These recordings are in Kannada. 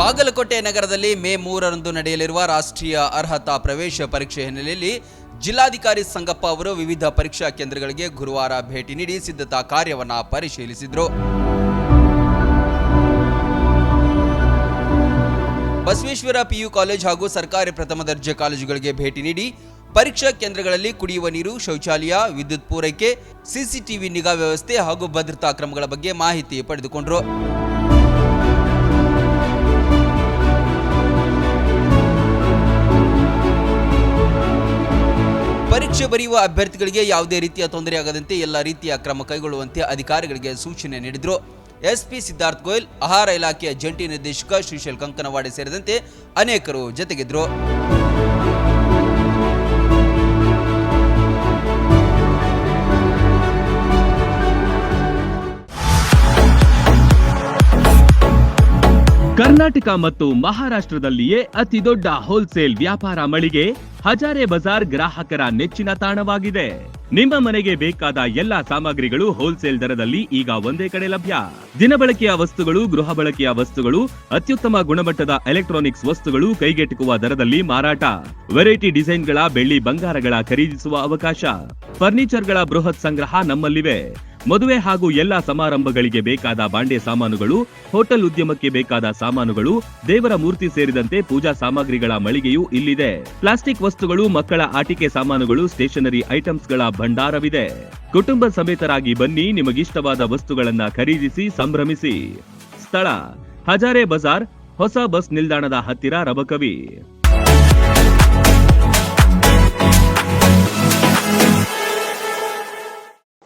ಬಾಗಲಕೋಟೆ ನಗರದಲ್ಲಿ ಮೇ 3ರಂದು ನಡೆಯಲಿರುವ ರಾಷ್ಟ್ರೀಯ ಅರ್ಹತಾ ಪ್ರವೇಶ ಪರೀಕ್ಷೆ ಹಿನ್ನೆಲೆಯಲ್ಲಿ ಜಿಲ್ಲಾಧಿಕಾರಿ ಸಂಗಪ್ಪ ಅವರು ವಿವಿಧ ಪರೀಕ್ಷಾ ಕೇಂದ್ರಗಳಿಗೆ ಗುರುವಾರ ಭೇಟಿ ನೀಡಿ ಸಿದ್ಧತಾ ಕಾರ್ಯವನ್ನು ಪರಿಶೀಲಿಸಿದರು. ಬಸವೇಶ್ವರ ಪಿಯು ಕಾಲೇಜ್ ಹಾಗೂ ಸರ್ಕಾರಿ ಪ್ರಥಮ ದರ್ಜೆ ಕಾಲೇಜುಗಳಿಗೆ ಭೇಟಿ ನೀಡಿ ಪರೀಕ್ಷಾ ಕೇಂದ್ರಗಳಲ್ಲಿ ಕುಡಿಯುವ ನೀರು, ಶೌಚಾಲಯ, ವಿದ್ಯುತ್ ಪೂರೈಕೆ, ಸಿಸಿಟಿವಿ ನಿಗಾ ವ್ಯವಸ್ಥೆ ಹಾಗೂ ಭದ್ರತಾ ಕ್ರಮಗಳ ಬಗ್ಗೆ ಮಾಹಿತಿ ಪಡೆದುಕೊಂಡರು. ಪರೀಕ್ಷೆ ಬರೆಯುವ ಅಭ್ಯರ್ಥಿಗಳಿಗೆ ಯಾವುದೇ ರೀತಿಯ ತೊಂದರೆಯಾಗದಂತೆ ಎಲ್ಲ ರೀತಿಯ ಕ್ರಮ ಕೈಗೊಳ್ಳುವಂತೆ ಅಧಿಕಾರಿಗಳಿಗೆ ಸೂಚನೆ ನೀಡಿದರು. ಎಸ್ಪಿ ಸಿದ್ಧಾರ್ಥ್ ಗೋಯಲ್, ಆಹಾರ ಇಲಾಖೆಯ ಜಂಟಿ ನಿರ್ದೇಶಕ ಶ್ರೀಶೈಲ್ ಕಂಕನವಾಡಿ ಸೇರಿದಂತೆ ಅನೇಕರು ಜೊತೆಗಿದ್ದರು. ಕರ್ನಾಟಕ ಮತ್ತು ಮಹಾರಾಷ್ಟ್ರದಲ್ಲಿಯೇ ಅತಿ ದೊಡ್ಡ ಹೋಲ್ಸೇಲ್ ವ್ಯಾಪಾರ ಮಳಿಗೆ ಹಜಾರೆ ಬಜಾರ್ ಗ್ರಾಹಕರ ನೆಚ್ಚಿನ ತಾಣವಾಗಿದೆ. ನಿಮ್ಮ ಮನೆಗೆ ಬೇಕಾದ ಎಲ್ಲಾ ಸಾಮಗ್ರಿಗಳು ಹೋಲ್ಸೇಲ್ ದರದಲ್ಲಿ ಈಗ ಒಂದೇ ಕಡೆ ಲಭ್ಯ. ದಿನಬಳಕೆಯ ವಸ್ತುಗಳು, ಗೃಹ ಬಳಕೆಯ ವಸ್ತುಗಳು, ಅತ್ಯುತ್ತಮ ಗುಣಮಟ್ಟದ ಎಲೆಕ್ಟ್ರಾನಿಕ್ಸ್ ವಸ್ತುಗಳು ಕೈಗೆಟುಕುವ ದರದಲ್ಲಿ ಮಾರಾಟ. ವೆರೈಟಿ ಡಿಸೈನ್ಗಳ ಬೆಳ್ಳಿ ಬಂಗಾರಗಳ ಖರೀದಿಸುವ ಅವಕಾಶ. ಫರ್ನಿಚರ್ಗಳ ಬೃಹತ್ ಸಂಗ್ರಹ ನಮ್ಮಲ್ಲಿವೆ. ಮದುವೆ ಹಾಗೂ ಎಲ್ಲಾ ಸಮಾರಂಭಗಳಿಗೆ ಬೇಕಾದ ಬಾಂಡೆ ಸಾಮಾನುಗಳು, ಹೋಟೆಲ್ ಉದ್ಯಮಕ್ಕೆ ಬೇಕಾದ ಸಾಮಾನುಗಳು, ದೇವರ ಮೂರ್ತಿ ಸೇರಿದಂತೆ ಪೂಜಾ ಸಾಮಗ್ರಿಗಳ ಮಳಿಗೆಯೂ ಇಲ್ಲಿದೆ. ಪ್ಲಾಸ್ಟಿಕ್ ವಸ್ತುಗಳು, ಮಕ್ಕಳ ಆಟಿಕೆ ಸಾಮಾನುಗಳು, ಸ್ಟೇಷನರಿ ಐಟಮ್ಸ್ಗಳ ಭಂಡಾರವಿದೆ. ಕುಟುಂಬ ಸಮೇತರಾಗಿ ಬನ್ನಿ, ನಿಮಗಿಷ್ಟವಾದ ವಸ್ತುಗಳನ್ನ ಖರೀದಿಸಿ ಸಂಭ್ರಮಿಸಿ. ಸ್ಥಳ ಹಜಾರೆ ಬಜಾರ್, ಹೊಸ ಬಸ್ ನಿಲ್ದಾಣದ ಹತ್ತಿರ, Rabakavi.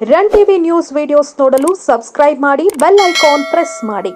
Run TV news videos ನೋಡಲು ಸಬ್ಸ್ಕ್ರೈಬ್ ಮಾಡಿ, ಬೆಲ್ ಐಕಾನ್ ಪ್ರೆಸ್ ಮಾಡಿ.